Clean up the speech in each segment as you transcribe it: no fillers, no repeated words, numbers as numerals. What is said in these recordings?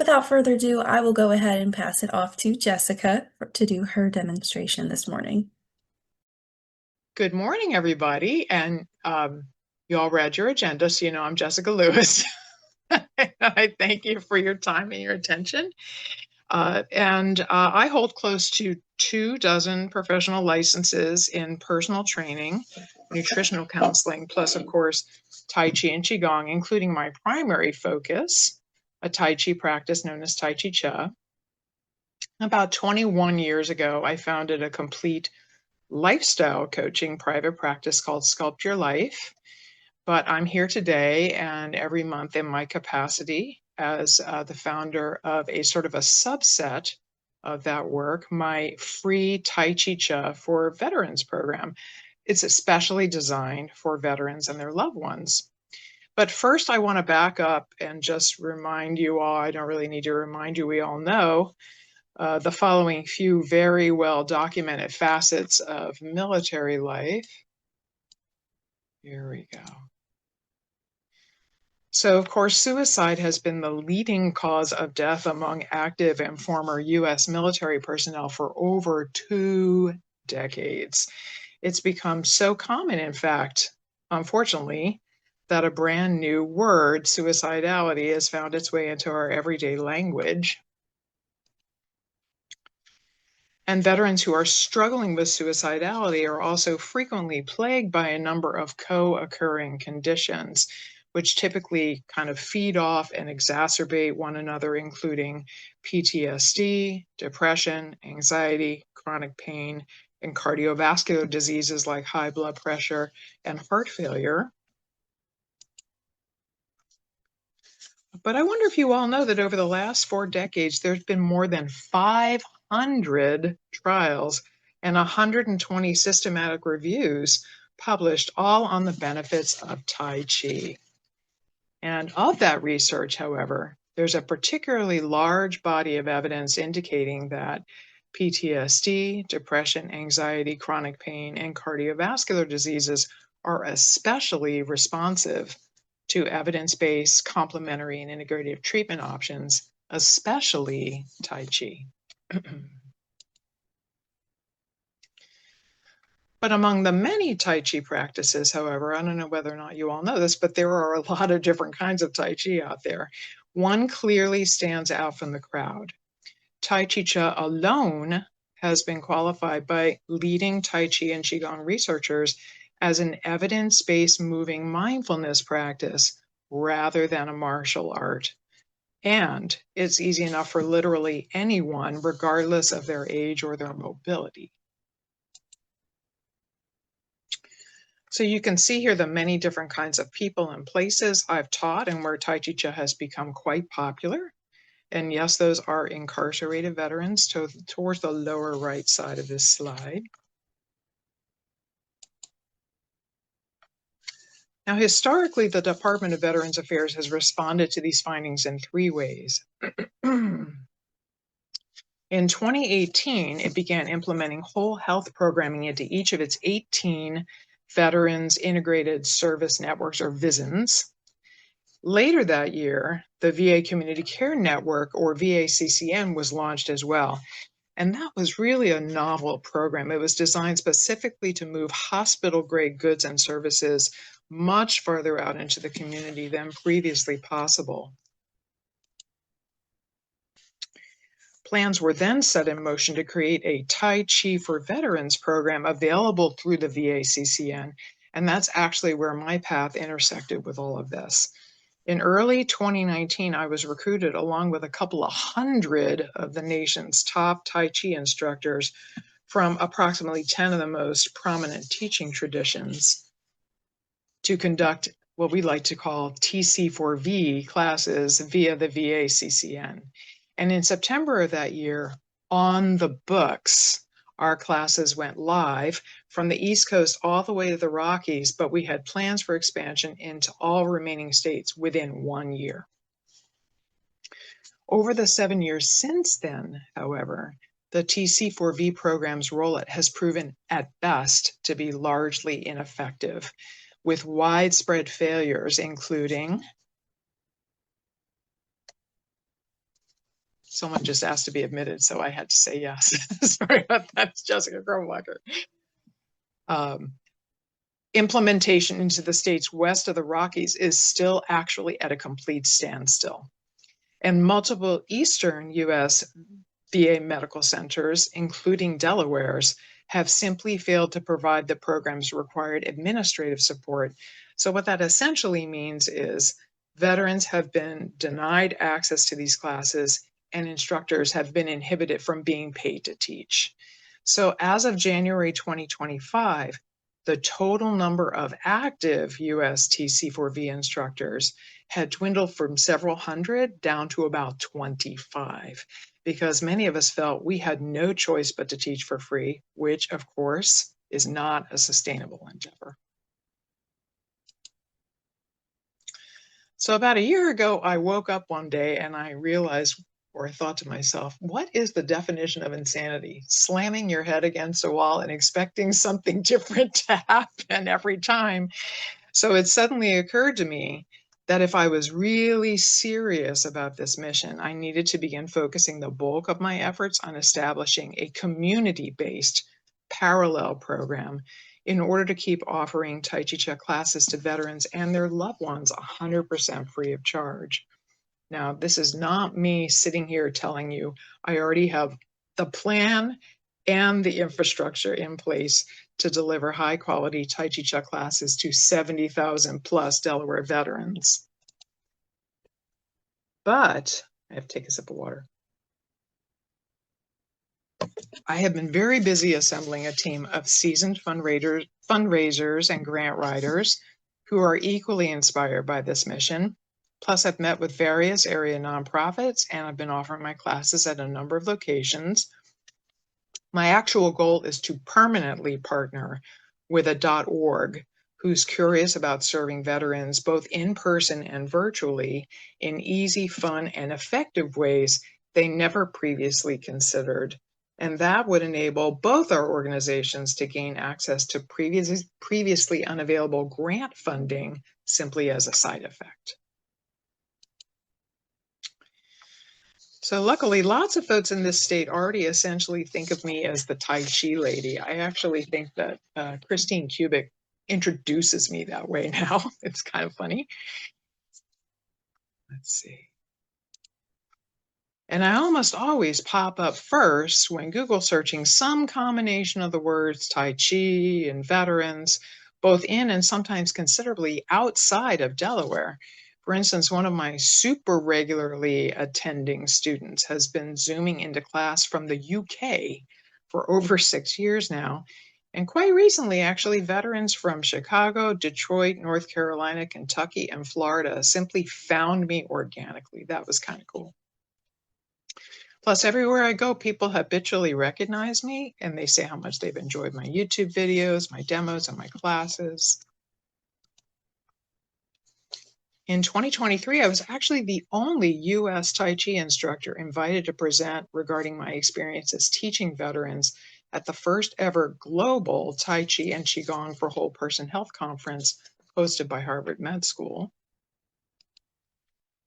without further ado, I will go ahead and pass it off to Jessica to do her demonstration this morning. Good morning, everybody. And you all read your agenda, so you know I'm Jessica Lewis. I thank you for your time and your attention. I hold close to 24 professional licenses in personal training, nutritional counseling, plus, of course, Tai Chi and Qigong, including my primary focus, a Tai Chi practice known as T'ai Chi Chih. About 21 years ago, I founded a complete lifestyle coaching private practice called Sculpt Your Life. But I'm here today and every month in my capacity as the founder of a sort of a subset of that work, my free Tai Chi Chih for Veterans program. It's especially designed for veterans and their loved ones. But first, I want to back up and just remind you all, I don't really need to remind you, we all know the following few very well documented facets of military life. Here we go. So, of course, suicide has been the leading cause of death among active and former U.S. military personnel for over 2 decades. It's become so common, in fact, unfortunately, that a brand new word, suicidality, has found its way into our everyday language. And veterans who are struggling with suicidality are also frequently plagued by a number of co-occurring conditions, which typically kind of feed off and exacerbate one another, including PTSD, depression, anxiety, chronic pain, and cardiovascular diseases like high blood pressure and heart failure. But I wonder if you all know that over the last 4 decades, there's been more than 500 trials and 120 systematic reviews published, all on the benefits of Tai Chi. And of that research, however, there's a particularly large body of evidence indicating that PTSD, depression, anxiety, chronic pain, and cardiovascular diseases are especially responsive to evidence-based, complementary, and integrative treatment options, especially Tai Chi. But among the many Tai Chi practices, however, I don't know whether or not you all know this, but there are a lot of different kinds of Tai Chi out there. One clearly stands out from the crowd. Tai Chi Chih alone has been qualified by leading Tai Chi and Qigong researchers as an evidence-based moving mindfulness practice rather than a martial art. And it's easy enough for literally anyone, regardless of their age or their mobility. So you can see here the many different kinds of people and places I've taught and where Tai Chi Chih has become quite popular. And yes, those are incarcerated veterans towards the lower right side of this slide. Now, historically, the Department of Veterans Affairs has responded to these findings in 3 ways. In 2018, it began implementing whole health programming into each of its 18 Veterans Integrated Service Networks, or VISNs. Later that year, the VA Community Care Network, or VACCN, was launched as well. And that was really a novel program. It was designed specifically to move hospital-grade goods and services much farther out into the community than previously possible. Plans were then set in motion to create a Tai Chi for Veterans program available through the VACCN, and that's actually where my path intersected with all of this. In early 2019, I was recruited along with a couple of hundred of the nation's top Tai Chi instructors from approximately 10 of the most prominent teaching traditions to conduct what we like to call TC4V classes via the VACCN. And in September of that year, on the books, our classes went live from the East Coast all the way to the Rockies, but we had plans for expansion into all remaining states within 1 year. Over the 7 years since then, however, the TC4V program's rollout has proven at best to be largely ineffective, with widespread failures, including Someone just asked to be admitted, so I had to say yes. Sorry about that. It's Jessica Gromwacker. Implementation into the states west of the Rockies is still actually at a complete standstill. And multiple eastern U.S. VA medical centers, including Delaware's, have simply failed to provide the program's required administrative support. So what that essentially means is veterans have been denied access to these classes and instructors have been inhibited from being paid to teach. So as of January 2025, the total number of active US TC4V instructors had dwindled from several hundred down to about 25, because many of us felt we had no choice but to teach for free, which of course is not a sustainable endeavor. So about a year ago, I woke up one day and I realized, or I thought to myself, what is the definition of insanity? Slamming your head against a wall and expecting something different to happen every time. So it suddenly occurred to me that if I was really serious about this mission, I needed to begin focusing the bulk of my efforts on establishing a community-based parallel program in order to keep offering Tai Chi Chih classes to veterans and their loved ones 100% free of charge. Now, this is not me sitting here telling you I already have the plan and the infrastructure in place to deliver high quality Tai Chi Chih classes to 70,000 plus Delaware veterans. But I have to take a sip of water. I have been very busy assembling a team of seasoned fundraisers and grant writers who are equally inspired by this mission. Plus, I've met with various area nonprofits and I've been offering my classes at a number of locations. My actual goal is to permanently partner with a .org who's curious about serving veterans both in person and virtually in easy, fun, and effective ways they never previously considered. And that would enable both our organizations to gain access to previously unavailable grant funding simply as a side effect. So luckily, lots of folks in this state already essentially think of me as the Tai Chi lady. I actually think that Christine Kubik introduces me that way now. It's kind of funny. Let's see. And I almost always pop up first when Google searching some combination of the words Tai Chi and veterans, both in and sometimes considerably outside of Delaware. For instance, one of my super regularly attending students has been Zooming into class from the UK for over 6 years now. And quite recently, actually, veterans from Chicago, Detroit, North Carolina, Kentucky, and Florida simply found me organically. That was kind of cool. Plus, everywhere I go, people habitually recognize me and they say how much they've enjoyed my YouTube videos, my demos, and my classes. In 2023, I was actually the only US Tai Chi instructor invited to present regarding my experiences teaching veterans at the first ever global Tai Chi and Qigong for Whole Person Health conference hosted by Harvard Med School.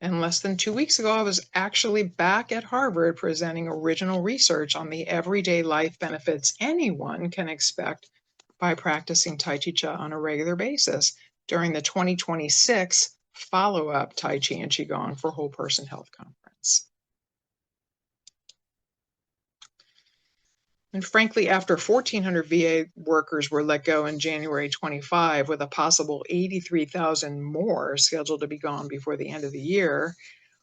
And less than 2 weeks ago, I was actually back at Harvard presenting original research on the everyday life benefits anyone can expect by practicing Tai Chi Chih on a regular basis during the 2026 follow-up Tai Chi and Qigong for Whole Person Health conference. And frankly, after 1,400 VA workers were let go in January 25, with a possible 83,000 more scheduled to be gone before the end of the year,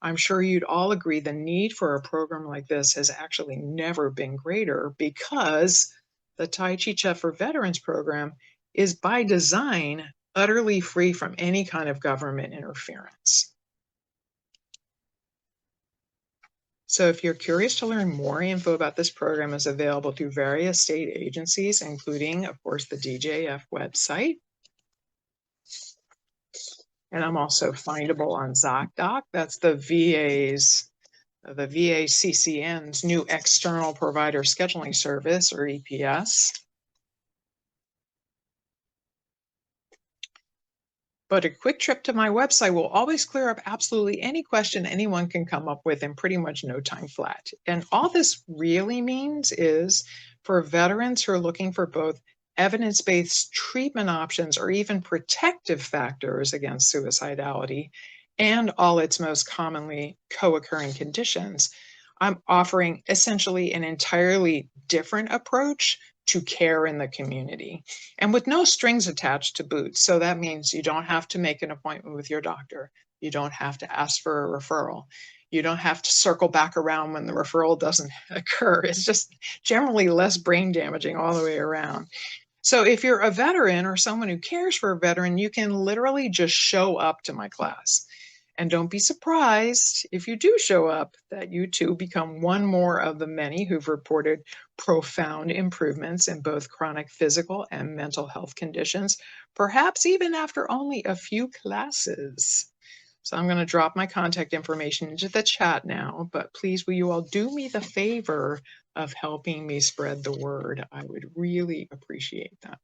I'm sure you'd all agree the need for a program like this has actually never been greater, because the Tai Chi Chih for Veterans program is by design utterly free from any kind of government interference. So if you're curious to learn more, info about this program is available through various state agencies, including, of course, the DJF website. And I'm also findable on ZocDoc. That's the VACCN's new external provider scheduling service, or EPS. But a quick trip to my website will always clear up absolutely any question anyone can come up with in pretty much no time flat. And all this really means is for veterans who are looking for both evidence-based treatment options or even protective factors against suicidality and all its most commonly co-occurring conditions, I'm offering essentially an entirely different approach to care in the community and with no strings attached to boot. So that means you don't have to make an appointment with your doctor. You don't have to ask for a referral. You don't have to circle back around when the referral doesn't occur. It's just generally less brain damaging all the way around. So if you're a veteran or someone who cares for a veteran, you can literally just show up to my class. And don't be surprised if you do show up that you too become one more of the many who've reported profound improvements in both chronic physical and mental health conditions, perhaps even after only a few classes. So I'm going to drop my contact information into the chat now, but please will you all do me the favor of helping me spread the word? I would really appreciate that.